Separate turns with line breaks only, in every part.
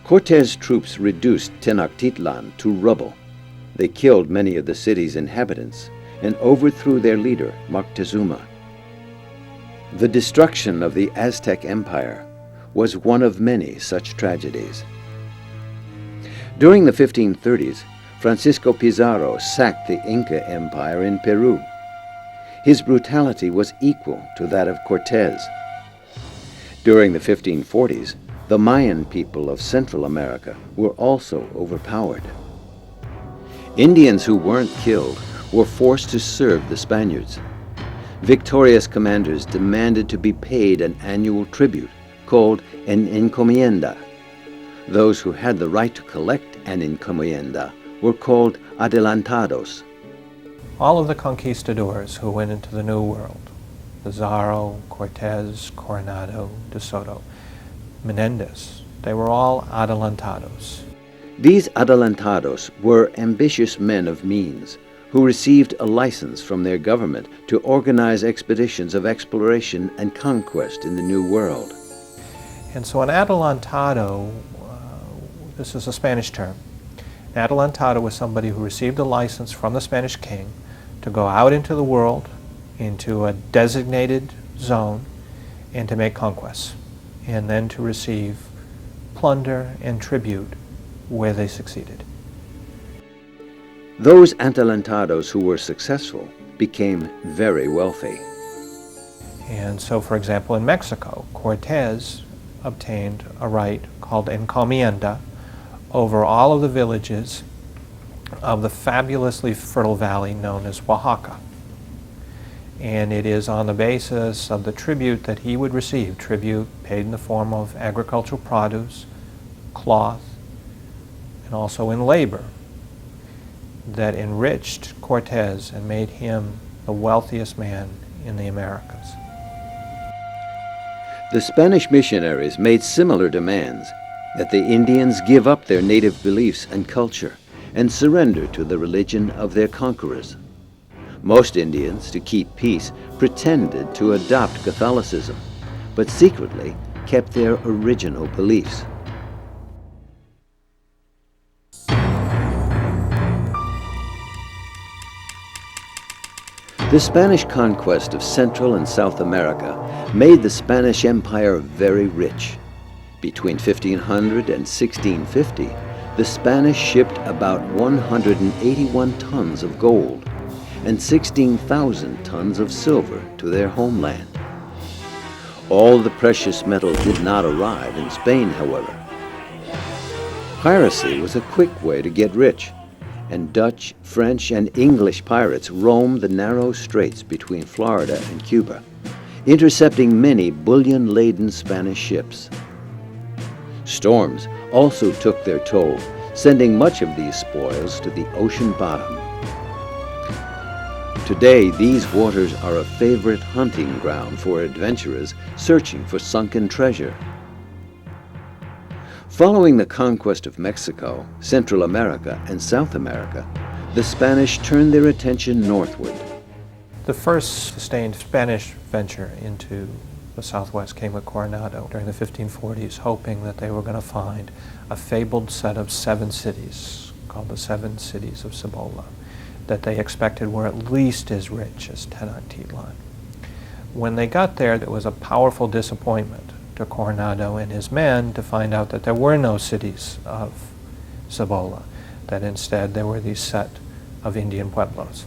Cortes' troops reduced Tenochtitlan to rubble. They killed many of the city's inhabitants and overthrew their leader, Moctezuma. The destruction of the Aztec Empire was one of many such tragedies. During the 1530s, Francisco Pizarro sacked the Inca Empire in Peru. His brutality was equal to that of Cortes. During the 1540s, the Mayan people of Central America were also overpowered. Indians who weren't killed were forced to serve the Spaniards. Victorious commanders demanded to be paid an annual tribute called an encomienda. Those who had the right to collect an encomienda were called adelantados.
All of the conquistadors who went into the New World, Pizarro, Cortes, Coronado, de Soto, Menendez, they were all adelantados.
These adelantados were ambitious men of means who received a license from their government to organize expeditions of exploration and conquest in the New World.
And so an adelantado, this is a Spanish term, an adelantado was somebody who received a license from the Spanish king to go out into the world, into a designated zone, and to make conquests, and then to receive plunder and tribute where they succeeded.
Those adelantados who were successful became very wealthy.
And so, for example, in Mexico, Cortes obtained a right called encomienda over all of the villages of the fabulously fertile valley known as Oaxaca. And it is on the basis of the tribute that he would receive, tribute paid in the form of agricultural produce, cloth, and also in labor, that enriched Cortes and made him the wealthiest man in the Americas.
The Spanish missionaries made similar demands, that the Indians give up their native beliefs and culture and surrender to the religion of their conquerors. Most Indians, to keep peace, pretended to adopt Catholicism, but secretly kept their original beliefs. The Spanish conquest of Central and South America made the Spanish Empire very rich. Between 1500 and 1650, the Spanish shipped about 181 tons of gold and 16,000 tons of silver to their homeland. All the precious metal did not arrive in Spain, however. Piracy was a quick way to get rich, and Dutch, French, and English pirates roamed the narrow straits between Florida and Cuba, intercepting many bullion-laden Spanish ships. Storms also took their toll, sending much of these spoils to the ocean bottom. Today, these waters are a favorite hunting ground for adventurers searching for sunken treasure. Following the conquest of Mexico, Central America, and South America, the Spanish turned their attention northward.
The first sustained Spanish venture into the Southwest came with Coronado during the 1540s, hoping that they were going to find a fabled set of 7 cities called the 7 cities of Cibola that they expected were at least as rich as Tenochtitlan. When they got there, there was a powerful disappointment to Coronado and his men to find out that there were no cities of Cibola, that instead there were these set of Indian pueblos.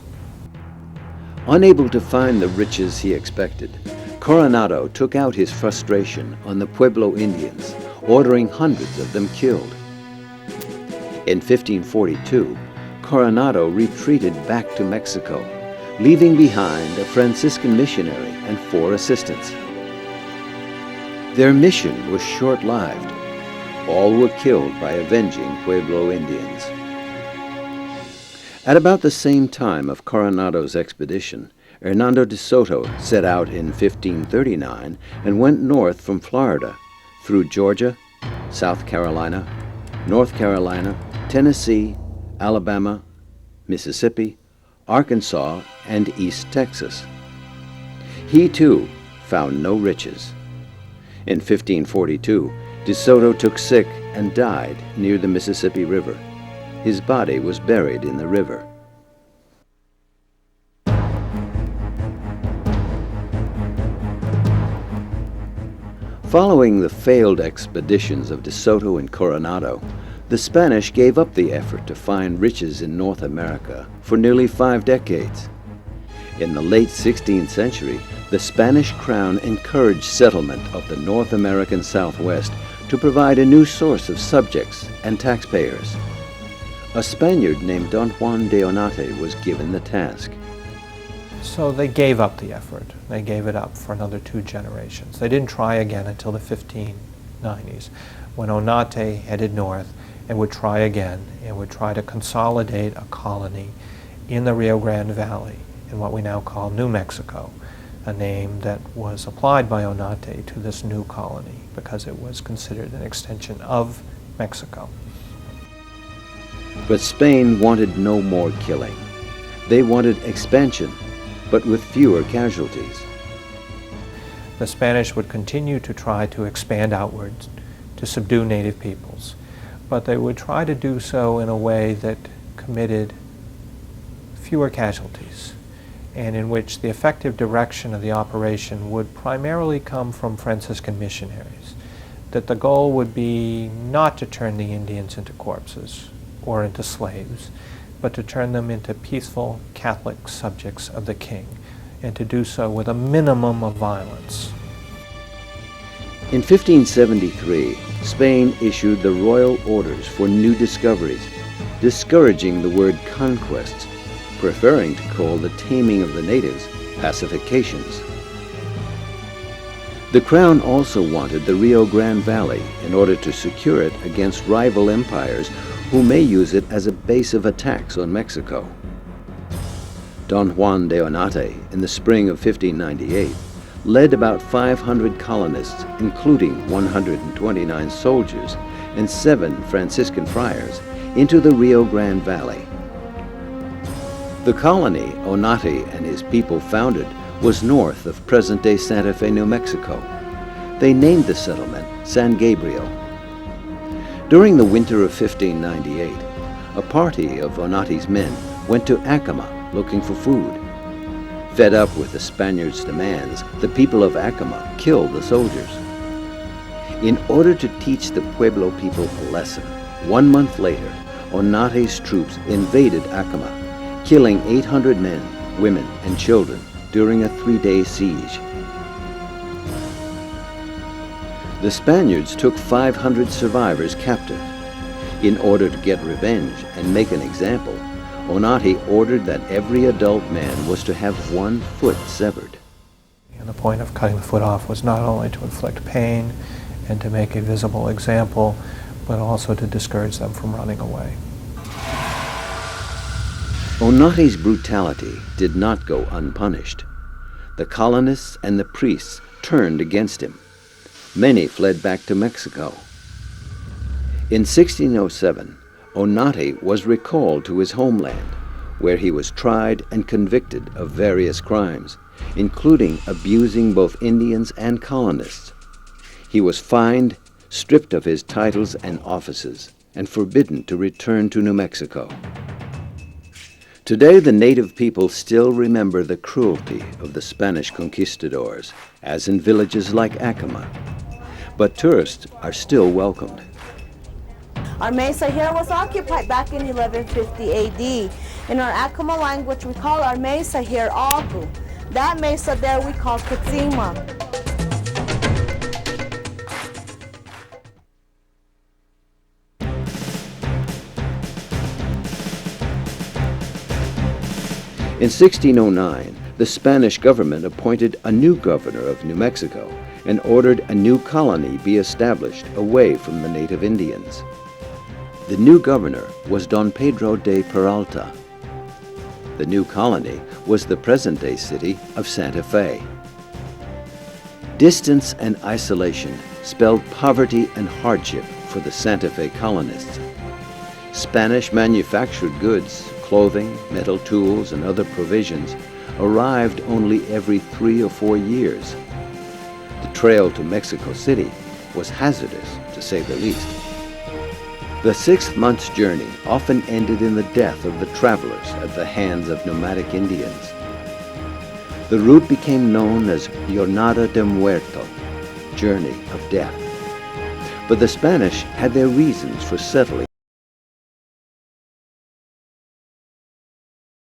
Unable to find the riches he expected, Coronado took out his frustration on the Pueblo Indians, ordering hundreds of them killed. In 1542, Coronado retreated back to Mexico, leaving behind a Franciscan missionary and 4 assistants. Their mission was short-lived. All were killed by avenging Pueblo Indians. At about the same time of Coronado's expedition, Hernando de Soto set out in 1539 and went north from Florida through Georgia, South Carolina, North Carolina, Tennessee, Alabama, Mississippi, Arkansas, and East Texas. He too found no riches. In 1542, De Soto took sick and died near the Mississippi River. His body was buried in the river. Following the failed expeditions of De Soto and Coronado, the Spanish gave up the effort to find riches in North America for nearly 5 decades. In the late 16th century, the Spanish crown encouraged settlement of the North American Southwest to provide a new source of subjects and taxpayers. A Spaniard named Don Juan de Onate was given the task.
So they gave up the effort. They gave it up for another 2 generations. They didn't try again until the 1590s, when Onate headed north and would try again and would try to consolidate a colony in the Rio Grande Valley in what we now call New Mexico, a name that was applied by Onate to this new colony because it was considered an extension of Mexico.
But Spain wanted no more killing. They wanted expansion, but with fewer casualties.
The Spanish would continue to try to expand outwards to subdue native peoples, but they would try to do so in a way that committed fewer casualties, and in which the effective direction of the operation would primarily come from Franciscan missionaries, that the goal would be not to turn the Indians into corpses or into slaves, but to turn them into peaceful Catholic subjects of the king, and to do so with a minimum of violence.
In 1573, Spain issued the royal orders for new discoveries, discouraging the word conquests, preferring to call the taming of the natives pacifications. The crown also wanted the Rio Grande Valley in order to secure it against rival empires who may use it as a base of attacks on Mexico. Don Juan de Onate, in the spring of 1598, led about 500 colonists, including 129 soldiers and 7 Franciscan friars, into the Rio Grande Valley. The colony Onate and his people founded was north of present-day Santa Fe, New Mexico. They named the settlement San Gabriel. During the winter of 1598, a party of Onate's men went to Acoma looking for food. Fed up with the Spaniards' demands, the people of Acoma killed the soldiers. In order to teach the Pueblo people a lesson, 1 month later, Onate's troops invaded Acoma, killing 800 men, women, and children during a 3-day siege. The Spaniards took 500 survivors captive. In order to get revenge and make an example, Onate ordered that every adult man was to have 1 foot severed.
And the point of cutting the foot off was not only to inflict pain and to make a visible example, but also to discourage them from running away.
Onate's brutality did not go unpunished. The colonists and the priests turned against him. Many fled back to Mexico. In 1607, Onate was recalled to his homeland, where he was tried and convicted of various crimes, including abusing both Indians and colonists. He was fined, stripped of his titles and offices, and forbidden to return to New Mexico. Today, the native people still remember the cruelty of the Spanish conquistadors, as in villages like Acoma. But tourists are still welcomed.
Our mesa here was occupied back in 1150 AD. In our Acoma language, we call our mesa here Agu. That mesa there we call Katsima.
In 1609, the Spanish government appointed a new governor of New Mexico and ordered a new colony be established away from the native Indians. The new governor was Don Pedro de Peralta. The new colony was the present-day city of Santa Fe. Distance and isolation spelled poverty and hardship for the Santa Fe colonists. Spanish manufactured goods, clothing, metal tools, and other provisions arrived only every 3 or 4 years. The trail to Mexico City was hazardous, to say the least. The 6 months' journey often ended in the death of the travelers at the hands of nomadic Indians. The route became known as Jornada de Muerto, Journey of Death. But the Spanish had their reasons for settling